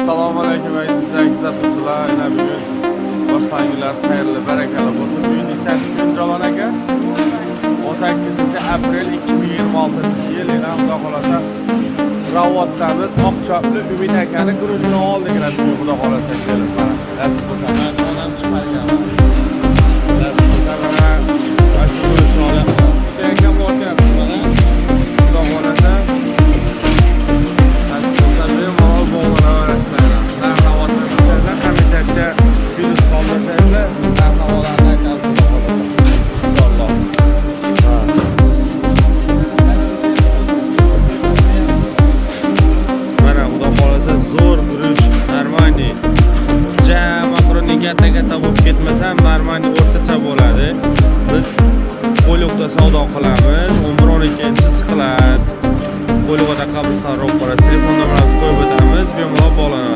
Assalomu alaykum aziz kuzatuvchilar. Bugun boshlangiz xayrli, barakali bo'lsin. Bugun nechanchi kun Jalol aka? 18-aprel 2026-yil. Xudo xolasa Ravotdamiz. Oqchopli Umid akani guruchini oldik rasmiy, xudo xolasa kelib mana. Nasib bo'lsa men onam chiqarganman. Nasib bo'lsa mana shu guruchni olyapman. Senga bo'lyapti mana. Xudo xolasa katta bo'lib ketmasa, Marmani o'rtacha bo'ladi. Biz qo'yliqda savdo qilamiz. 11-12 siqiladi. Qo'yliqda qabriston ro'para